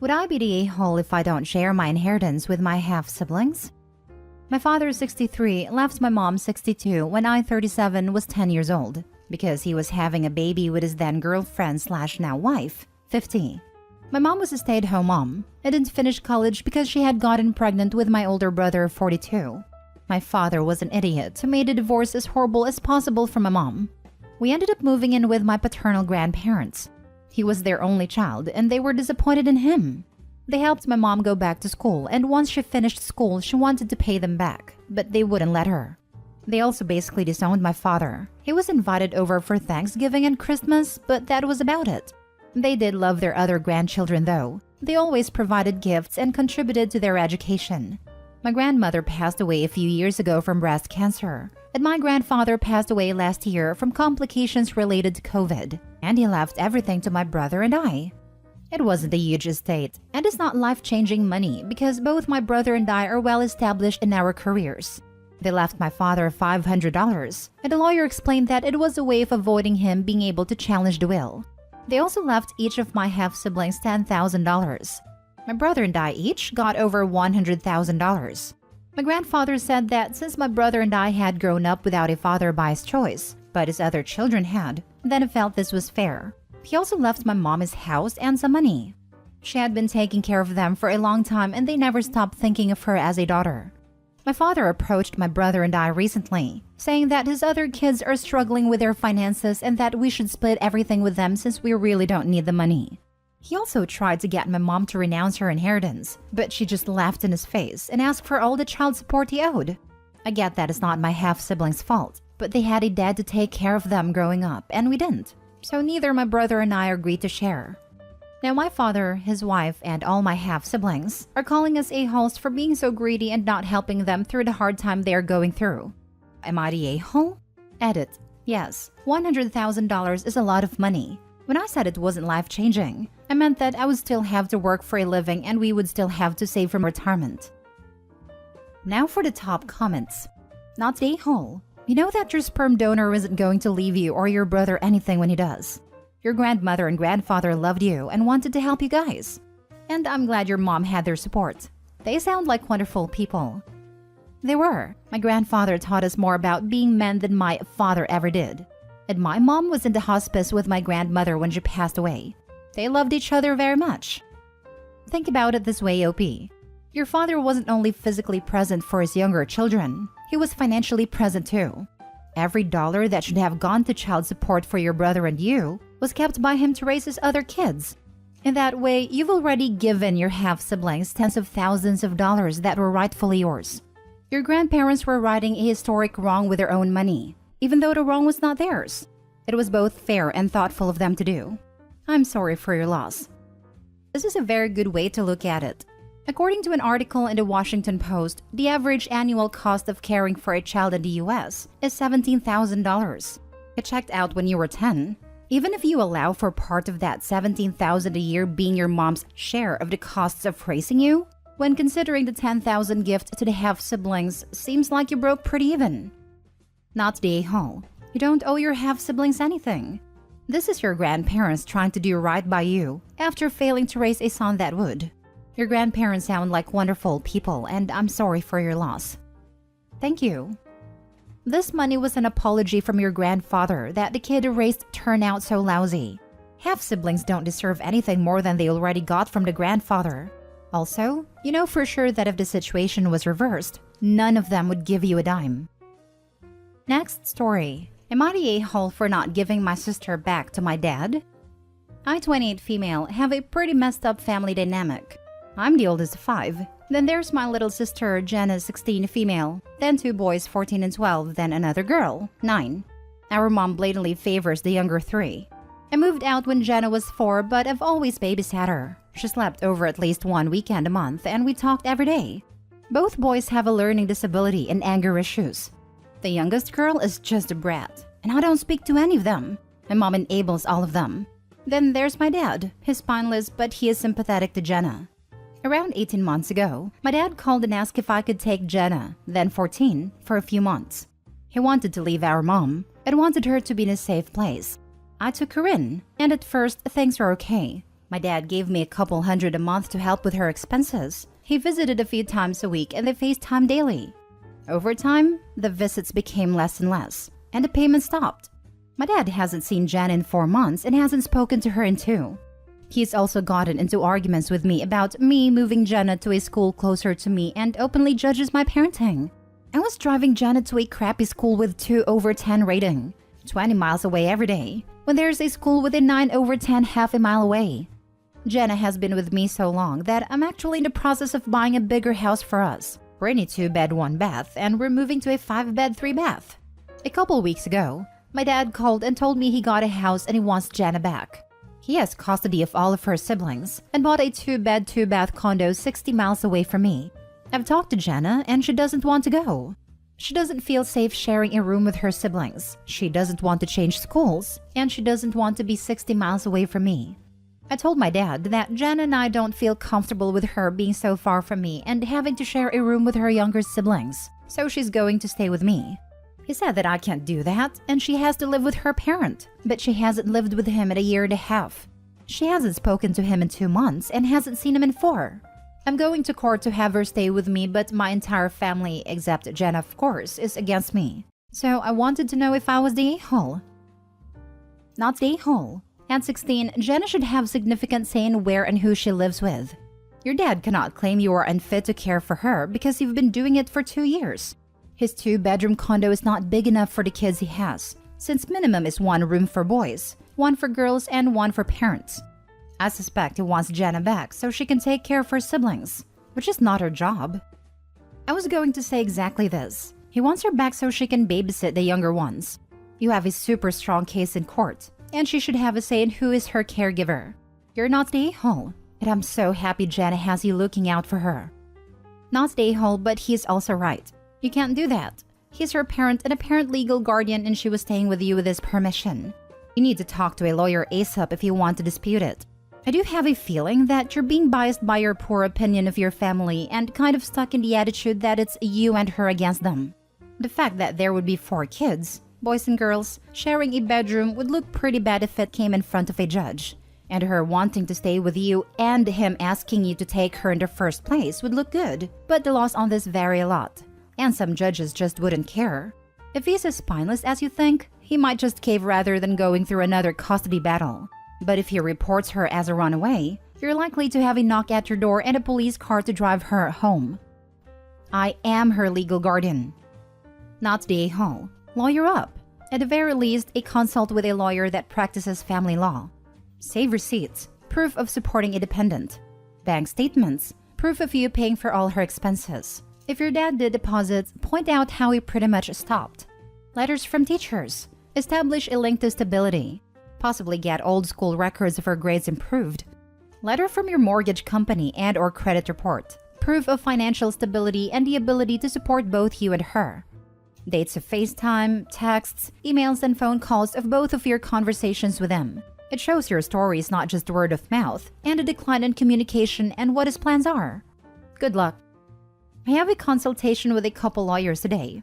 Would I be the a-hole if I don't share my inheritance with my half-siblings? My father, 63, left my mom, 62, when I, 37, was 10 years old because he was having a baby with his then-girlfriend/now wife, 50. My mom was a stay-at-home mom. I didn't finish college because she had gotten pregnant with my older brother, 42. My father was an idiot who made a divorce as horrible as possible for my mom. We ended up moving in with my paternal grandparents. He was their only child, and they were disappointed in him. They helped my mom go back to school, and once she finished school, she wanted to pay them back, but they wouldn't let her. They also basically disowned my father. He was invited over for Thanksgiving and Christmas, but that was about it. They did love their other grandchildren, though. They always provided gifts and contributed to their education. My grandmother passed away a few years ago from breast cancer, and my grandfather passed away last year from complications related to COVID, and he left everything to my brother and I. It wasn't a huge estate, and it's not life-changing money because both my brother and I are well established in our careers. They left my father $500, and the lawyer explained that it was a way of avoiding him being able to challenge the will. They also left each of my half-siblings $10,000. My brother and I each got over $100,000. My grandfather said that since my brother and I had grown up without a father by his choice, but his other children had, then he felt this was fair. He also left my mom his house and some money. She had been taking care of them for a long time and they never stopped thinking of her as a daughter. My father approached my brother and I recently, saying that his other kids are struggling with their finances and that we should split everything with them since we really don't need the money. He also tried to get my mom to renounce her inheritance, but she just laughed in his face and asked for all the child support he owed. I get that it's not my half-siblings' fault, but they had a dad to take care of them growing up, and we didn't. So neither my brother and I agreed to share. Now my father, his wife, and all my half-siblings are calling us a-holes for being so greedy and not helping them through the hard time they are going through. Am I the a-hole? Edit. Yes, $100,000 is a lot of money. When I said it wasn't life-changing, I meant that I would still have to work for a living and we would still have to save from retirement. Now for the top comments. Not the a-hole. You know that your sperm donor isn't going to leave you or your brother anything when he does. Your grandmother and grandfather loved you and wanted to help you guys. And I'm glad your mom had their support. They sound like wonderful people. They were. My grandfather taught us more about being men than my father ever did. And my mom was in the hospice with my grandmother when she passed away. They loved each other very much. Think about it this way, OP. Your father wasn't only physically present for his younger children, he was financially present too. Every dollar that should have gone to child support for your brother and you was kept by him to raise his other kids. In that way, you've already given your half-siblings tens of thousands of dollars that were rightfully yours. Your grandparents were righting a historic wrong with their own money, even though the wrong was not theirs. It was both fair and thoughtful of them to do. I'm sorry for your loss. This is a very good way to look at it. According to an article in the Washington Post, the average annual cost of caring for a child in the US is $17,000. It checked out when you were 10. Even if you allow for part of that $17,000 a year being your mom's share of the costs of raising you, when considering the $10,000 gift to the half-siblings, seems like you broke pretty even. Not the a-hole. You don't owe your half-siblings anything. This is your grandparents trying to do right by you after failing to raise a son that would. Your grandparents sound like wonderful people, and I'm sorry for your loss. Thank you. This money was an apology from your grandfather that the kid raised turned out so lousy. Half-siblings don't deserve anything more than they already got from the grandfather. Also, you know for sure that if the situation was reversed, none of them would give you a dime. Next story. Am I the a-hole for not giving my sister back to my dad? I, 28 female, have a pretty messed up family dynamic. I'm the oldest of 5. Then there's my little sister, Jenna, 16 female. Then 2 boys, 14 and 12. Then another girl, 9. Our mom blatantly favors the younger 3. I moved out when Jenna was 4, but I've always babysat her. She slept over at least one weekend a month, and we talked every day. Both boys have a learning disability and anger issues. The youngest girl is just a brat, and I don't speak to any of them. My mom enables all of them. Then there's my dad. He's spineless, but he is sympathetic to Jenna. Around 18 months ago, my dad called and asked if I could take Jenna, then 14, for a few months. He wanted to leave our mom and wanted her to be in a safe place. I took her in, and at first things were okay. My dad gave me a couple hundred a month to help with her expenses. He visited a few times a week and they FaceTime daily. Over time, the visits became less and less, and the payment stopped. My dad hasn't seen Jen in 4 months and hasn't spoken to her in 2. He's also gotten into arguments with me about me moving Jenna to a school closer to me and openly judges my parenting. I was driving Jenna to a crappy school with 2/10 rating, 20 miles away every day, when there's a school with a 9/10 half a mile away. Jenna has been with me so long that I'm actually in the process of buying a bigger house for us. We're in a 2-bed, 1-bath, and we're moving to a 5-bed, 3-bath. A couple weeks ago, my dad called and told me he got a house and he wants Jenna back. He has custody of all of her siblings and bought a 2-bed, 2-bath condo 60 miles away from me. I've talked to Jenna and she doesn't want to go. She doesn't feel safe sharing a room with her siblings. She doesn't want to change schools, and she doesn't want to be 60 miles away from me. I told my dad that Jenna and I don't feel comfortable with her being so far from me and having to share a room with her younger siblings, so she's going to stay with me. He said that I can't do that and she has to live with her parent, but she hasn't lived with him in a year and a half. She hasn't spoken to him in 2 months and hasn't seen him in 4. I'm going to court to have her stay with me, but my entire family, except Jenna of course, is against me. So I wanted to know if I was the a-hole. Not the a-hole. At 16, Jenna should have significant say in where and who she lives with. Your dad cannot claim you are unfit to care for her because you've been doing it for 2 years. His 2-bedroom condo is not big enough for the kids he has, since minimum is 1 room for boys, 1 for girls, and 1 for parents. I suspect he wants Jenna back so she can take care of her siblings, which is not her job. I was going to say exactly this. He wants her back so she can babysit the younger ones. You have a super strong case in court, and she should have a say in who is her caregiver. You're not the a-hole, and I'm so happy Jenna has you looking out for her. Not the a-hole, but he's also right. You can't do that. He's her parent and a parent legal guardian, and she was staying with you with his permission. You need to talk to a lawyer ASAP if you want to dispute it. I do have a feeling that you're being biased by your poor opinion of your family and kind of stuck in the attitude that it's you and her against them. The fact that there would be 4 kids, boys and girls, sharing a bedroom would look pretty bad if it came in front of a judge. And her wanting to stay with you and him asking you to take her in the first place would look good, but the laws on this vary a lot. And some judges just wouldn't care. If he's as spineless as you think, he might just cave rather than going through another custody battle. But if he reports her as a runaway, you're likely to have a knock at your door and a police car to drive her home. I am her legal guardian. Not the a-hole. Lawyer up. At the very least, a consult with a lawyer that practices family law. Save receipts, proof of supporting a dependent. Bank statements, proof of you paying for all her expenses. If your dad did deposits, point out how he pretty much stopped. Letters from teachers. Establish a link to stability. Possibly get old school records of her grades improved. Letter from your mortgage company and or credit report. Proof of financial stability and the ability to support both you and her. Dates of FaceTime, texts, emails, and phone calls of both of your conversations with him. It shows your story is not just word of mouth, and a decline in communication and what his plans are. Good luck. I have a consultation with a couple lawyers today.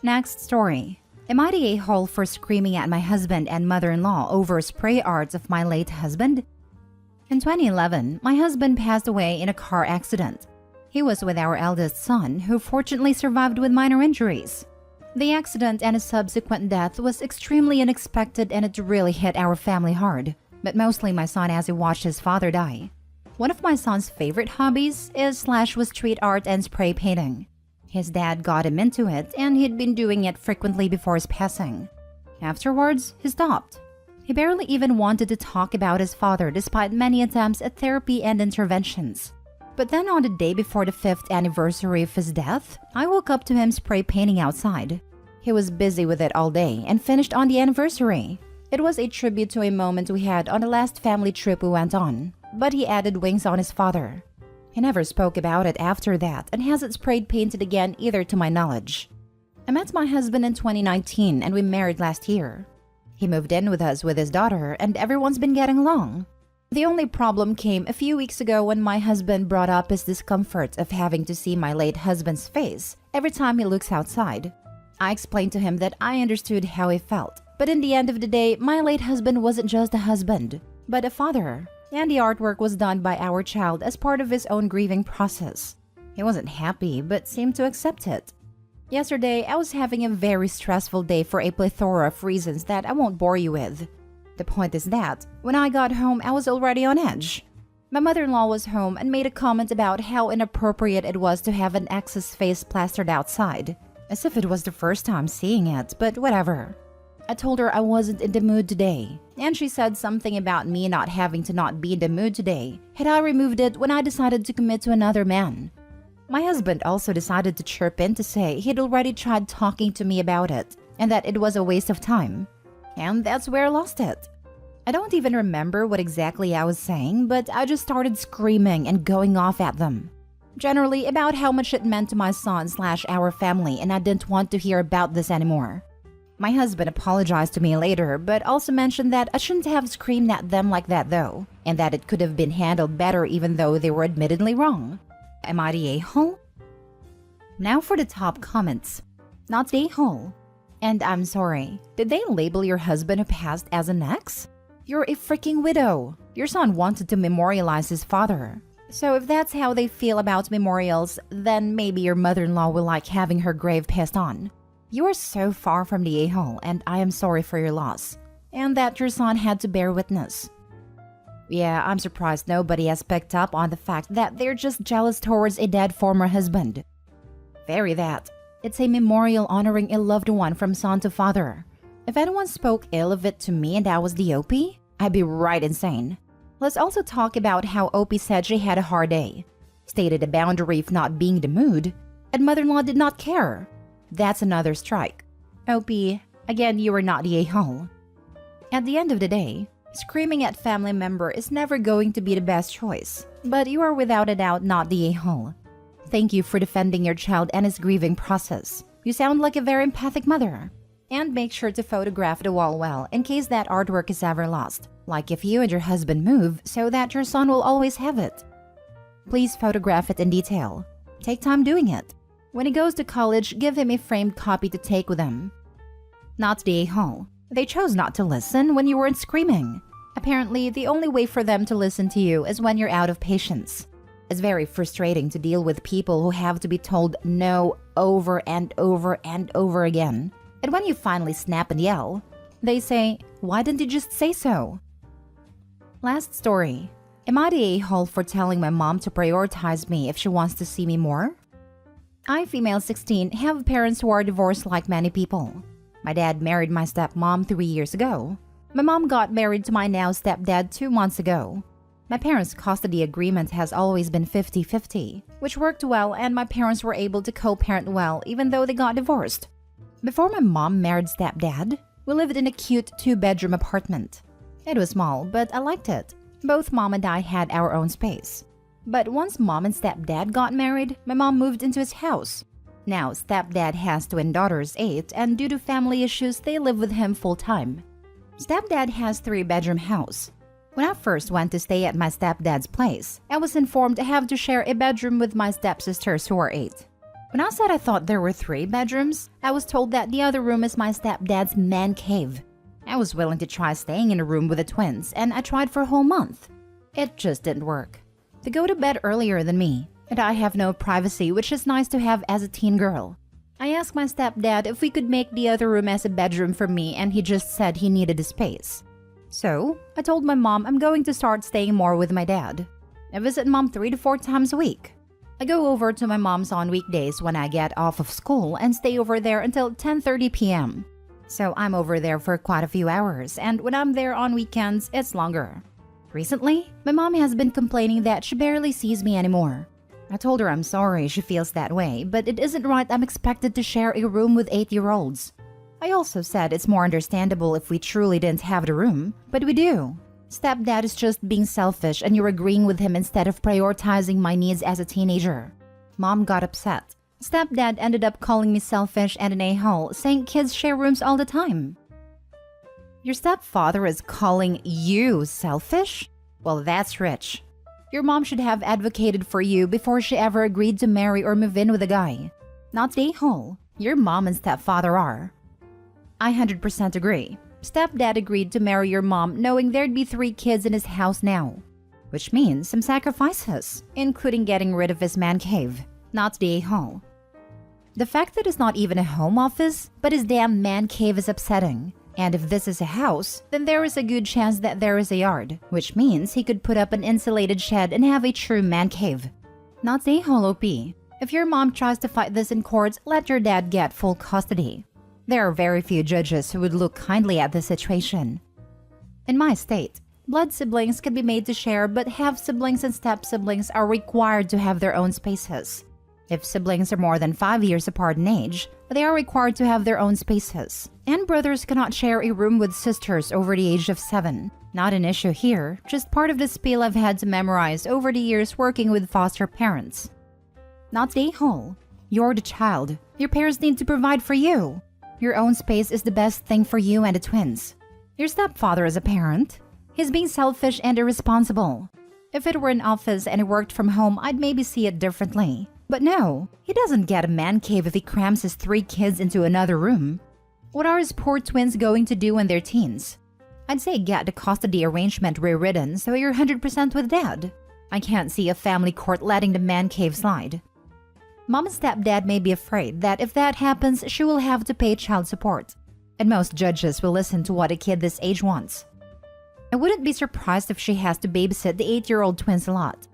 Next story. Am I the a-hole for screaming at my husband and mother-in-law over spray arts of my late husband? In 2011, my husband passed away in a car accident. He was with our eldest son, who fortunately survived with minor injuries. The accident and his subsequent death was extremely unexpected, and it really hit our family hard, but mostly my son as he watched his father die. One of my son's favorite hobbies was street art and spray painting. His dad got him into it, and he'd been doing it frequently before his passing. Afterwards, he stopped. He barely even wanted to talk about his father despite many attempts at therapy and interventions. But then on the day before the 5th anniversary of his death, I woke up to him spray painting outside. He was busy with it all day and finished on the anniversary. It was a tribute to a moment we had on the last family trip we went on, but he added wings on his father. He never spoke about it after that and hasn't sprayed painted again either to my knowledge. I met my husband in 2019 and we married last year. He moved in with us with his daughter and everyone's been getting along. The only problem came a few weeks ago when my husband brought up his discomfort of having to see my late husband's face every time he looks outside. I explained to him that I understood how he felt, but in the end of the day, my late husband wasn't just a husband. but a father, and the artwork was done by our child as part of his own grieving process. He wasn't happy, but seemed to accept it. Yesterday, I was having a very stressful day for a plethora of reasons that I won't bore you with. The point is that, when I got home, I was already on edge. My mother-in-law was home and made a comment about how inappropriate it was to have an ex's face plastered outside, as if it was the first time seeing it, but whatever. I told her I wasn't in the mood today, and she said something about me not having to not be in the mood today had I removed it when I decided to commit to another man. My husband also decided to chirp in to say he'd already tried talking to me about it, and that it was a waste of time. And that's where I lost it. I don't even remember what exactly I was saying, but I just started screaming and going off at them. Generally about how much it meant to my son/our family, and I didn't want to hear about this anymore. My husband apologized to me later, but also mentioned that I shouldn't have screamed at them like that though, and that it could have been handled better even though they were admittedly wrong. Am I the a-hole? Now for the top comments. Not the a-hole. And I'm sorry, did they label your husband who passed as an ex? You're a freaking widow. Your son wanted to memorialize his father. So if that's how they feel about memorials, then maybe your mother-in-law will like having her grave passed on. You are so far from the a-hole, and I am sorry for your loss, and that your son had to bear witness. Yeah, I'm surprised nobody has picked up on the fact that they're just jealous towards a dead former husband. Very that. It's a memorial honoring a loved one from son to father. If anyone spoke ill of it to me and I was the OP, I'd be right insane. Let's also talk about how OP said she had a hard day, stated a boundary of not being the mood, and mother-in-law did not care. That's another strike. OP, again, you are not the a-hole. At the end of the day, screaming at family member is never going to be the best choice, but you are without a doubt not the a-hole. Thank you for defending your child and his grieving process. You sound like a very empathic mother. And make sure to photograph the wall well in case that artwork is ever lost, like if you and your husband move so that your son will always have it. Please photograph it in detail. Take time doing it. When he goes to college, give him a framed copy to take with him. Not the a-hole. They chose not to listen when you weren't screaming. Apparently, the only way for them to listen to you is when you're out of patience. It's very frustrating to deal with people who have to be told no over and over and over again. And when you finally snap and yell, they say, "Why didn't you just say so?" Last story. Am I the a-hole for telling my mom to prioritize me if she wants to see me more? I, female 16, have parents who are divorced like many people. My dad married my stepmom 3 years ago. My mom got married to my now stepdad 2 months ago. My parents' custody agreement has always been 50-50, which worked well, and my parents were able to co-parent well even though they got divorced. Before my mom married stepdad, we lived in a cute 2-bedroom apartment. It was small, but I liked it. Both mom and I had our own space. But once mom and stepdad got married, my mom moved into his house. Now, stepdad has twin daughters, 8, and due to family issues, they live with him full-time. Stepdad has 3-bedroom house. When I first went to stay at my stepdad's place, I was informed I have to share a bedroom with my stepsisters who are 8. When I said I thought there were 3 bedrooms, I was told that the other room is my stepdad's man cave. I was willing to try staying in a room with the twins, and I tried for a whole month. It just didn't work. They go to bed earlier than me, and I have no privacy, which is nice to have as a teen girl. I asked my stepdad if we could make the other room as a bedroom for me, and he just said he needed a space. So, I told my mom I'm going to start staying more with my dad. I visit mom 3 to 4 times a week. I go over to my mom's on weekdays when I get off of school and stay over there until 10:30 p.m. So I'm over there for quite a few hours, and when I'm there on weekends, it's longer. Recently, my mom has been complaining that she barely sees me anymore. I told her I'm sorry she feels that way, but it isn't right I'm expected to share a room with 8-year-olds. I also said it's more understandable if we truly didn't have the room, but we do. Stepdad is just being selfish and you're agreeing with him instead of prioritizing my needs as a teenager. Mom got upset. Stepdad ended up calling me selfish and an a-hole, saying kids share rooms all the time. Your stepfather is calling you selfish? Well, that's rich. Your mom should have advocated for you before she ever agreed to marry or move in with a guy. Not the a-hole. Your mom and stepfather are. I 100% agree. Stepdad agreed to marry your mom knowing there'd be 3 kids in his house now. Which means some sacrifices, including getting rid of his man cave, not the a-hole. The fact that it's not even a home office, but his damn man cave is upsetting. And if this is a house, then there is a good chance that there is a yard, which means he could put up an insulated shed and have a true man cave. Not the a-hole OP. If your mom tries to fight this in court, let your dad get full custody. There are very few judges who would look kindly at this situation. In my state, blood siblings can be made to share, but half-siblings and step-siblings are required to have their own spaces. If siblings are more than 5 years apart in age, they are required to have their own spaces. And brothers cannot share a room with sisters over the age of 7. Not an issue here, just part of the spiel I've had to memorize over the years working with foster parents. Not the a-hole. You're the child. Your parents need to provide for you. Your own space is the best thing for you and the twins. Your stepfather is a parent. He's being selfish and irresponsible. If it were an office and he worked from home, I'd maybe see it differently. But no, he doesn't get a man cave if he crams his 3 kids into another room. What are his poor twins going to do when they're teens? I'd say get the custody arrangement rewritten so you're 100% with dad. I can't see a family court letting the man cave slide. Mom and stepdad may be afraid that if that happens, she will have to pay child support. And most judges will listen to what a kid this age wants. I wouldn't be surprised if she has to babysit the 8-year-old twins a lot.